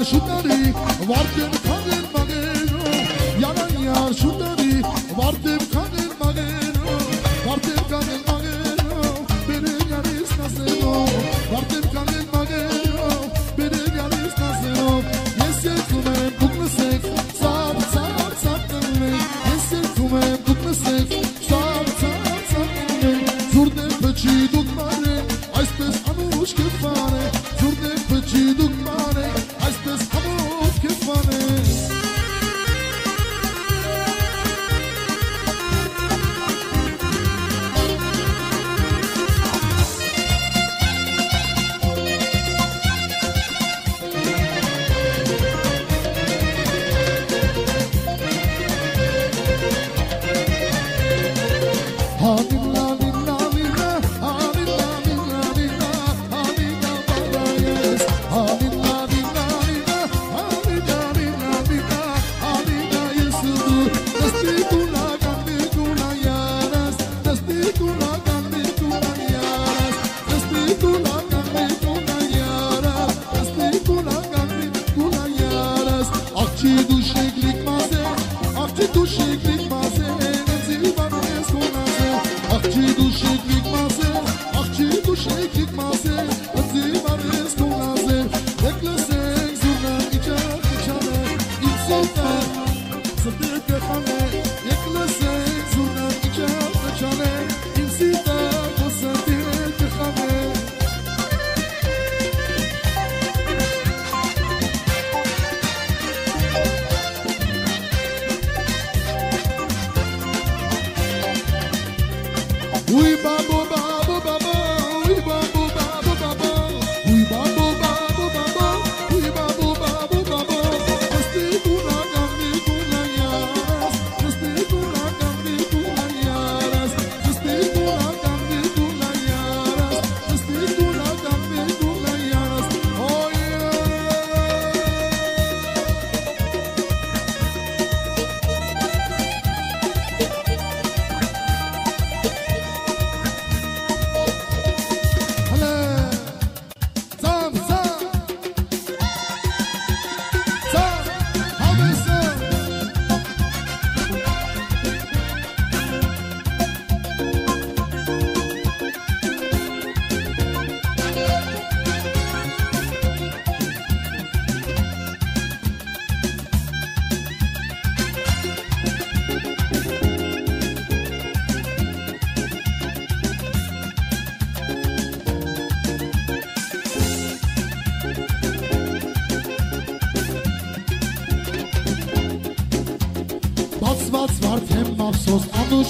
շուտարի վարտեմ քանել մագերո Յանայար շուտարի վարտեմ քանել մագերո Վարտեմ քանել մագերո բերել յանից նասերո Վարտեմ քանել մագերո բերել յանից նասերո Ես ելքում եմ դուք լսեք Սար սար սար կնենք Ես ելքում եմ դուք լսեք Սար սար սար կնենք Զուրդեմ փչի դուք մարեք Այսպես անուշ կեփանեք Զուրդեմ փչի դուք մարեք Այսպես անուշ կեփանեք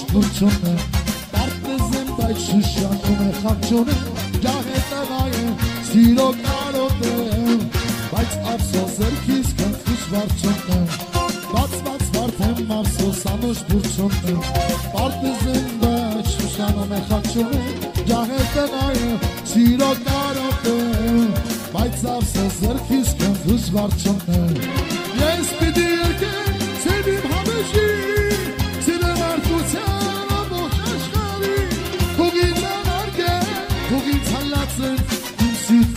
Բուրչունը, պարտեզեմ բայց շշանում է խաչունը, գահետաղայ է, սիրո կարոտ է, բայց ապսոս երքիս կնքուշ վարչունը, բացված վարդեմ ապսոս անուշ բուրչունը, պարտեզեմ բայց շշանում է խաչունը, գահետաղայ է, սիրո կարոտ է, բայց ապսոս երքիս կնքուշ վարչունը, ես պիտի երկեմ, սեդիմ համեշի,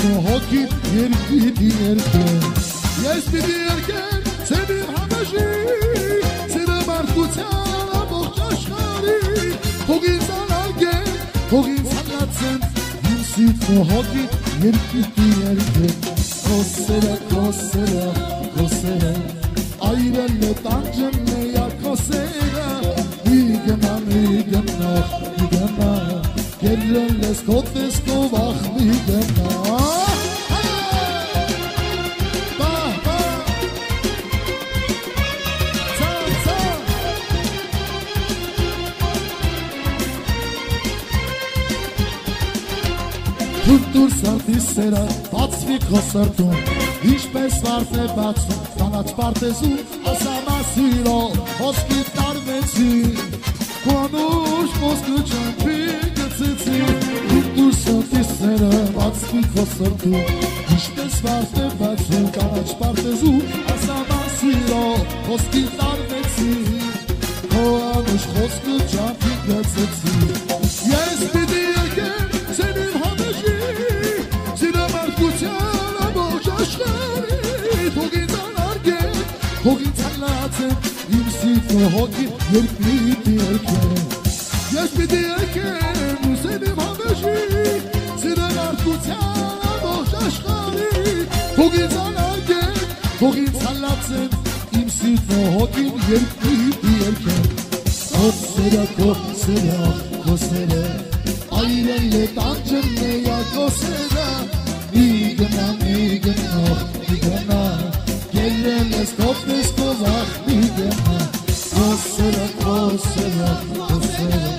Հոգի երկիդի երկեն Ես պիտի երկեն ծեդիմ համեժի Սիրը մարդության ամողջ աշխարի Հոգին ծանարգեն, հոգին ծանրացեն Իմ սիթո հոգի երկիդի երկեն Կոսերը, կոսերը, կոսերը Այրել է տանջն է յար կոսերը Իգնա, իգնա, իգնա Գերրել ես կոտես կովախ իգնա Դուր սարդի սերա, բացվի քոսրդում, ինչպես վարդ է բացում, կանաչ պարտեզում, ասամասիրո, հոսկի տարվեցի, կոնուշ մոսկու ճամպի գծեցի, դուր սարդի սերա, բացվի քոսրդում, ինչպես վարդ է բացում, կանաչ պարտեզում, ասամասիրո, հոսկի տարվեցի, կոնուշ մոսկու ճամպի գծեցի, ես պիտի երկեմ, սենիմ համեժի, Սիրը մարդության ամոջ աշխարի, թողի հոգի երկրի երկեմ Ես պիտի երկեմ ու սենիմ համեժի Սիրել արկության ամողջ աշխարի Թող ինձ անարգեն, թող ինձ հալացեն Իմ սիրտն ու հոգին երկրի երկեմ Կոսերը, կոսերը, կոսերը Այրել է տանջն է յա կոսերը Մի գնա, մի գնա Գելրել ես կոպնես կովախ մի գնա Կոսերը, կոսերը, կոսերը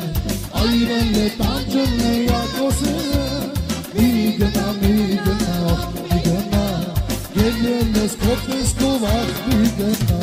Այրել է տանջն է յա կոսերը Մի գնա, մի գնա Գելրել ես կոպնես կովախ մի գնա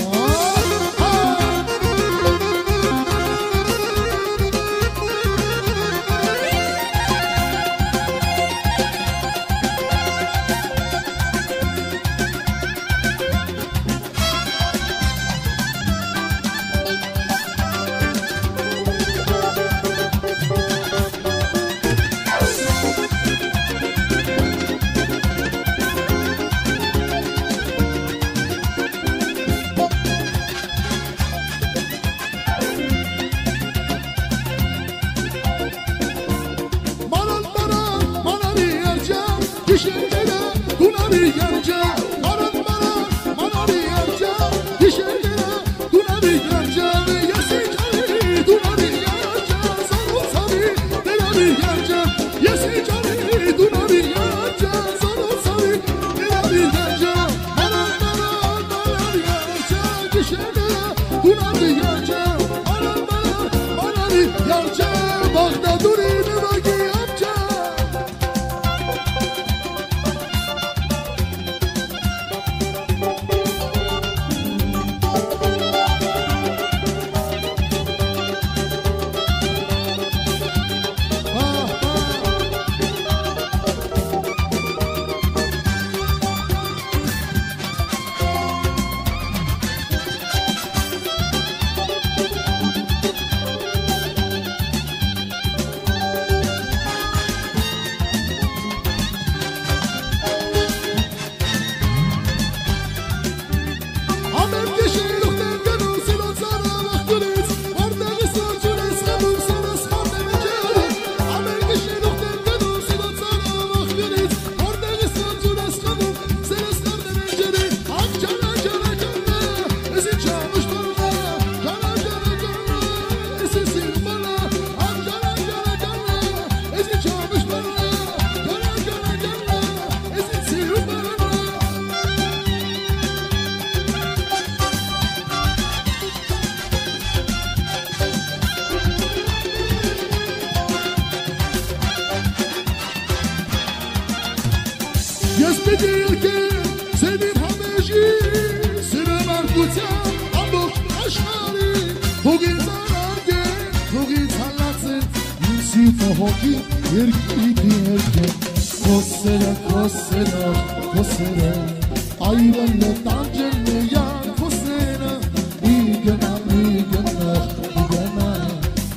Ես պիտի երկեմ սենիմ համեժի Սիրեմ արկության ամողջ աշխարի Թող ինձ անարգեն, թող ինձ հալացեն Իմ սիրտը հոգի երկրի երկեմ Կոսերը, կոսերը, կոսերը Այրել է տանջել է յան կոսերը Մի գնա,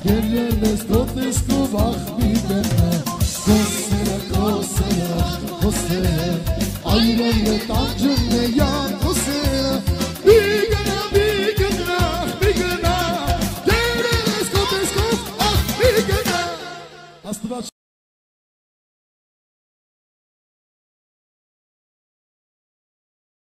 Գերել ես գոտես կովախ մի գնա Կոսերը, կոսերը Այրել է տանջն է յան կոսերը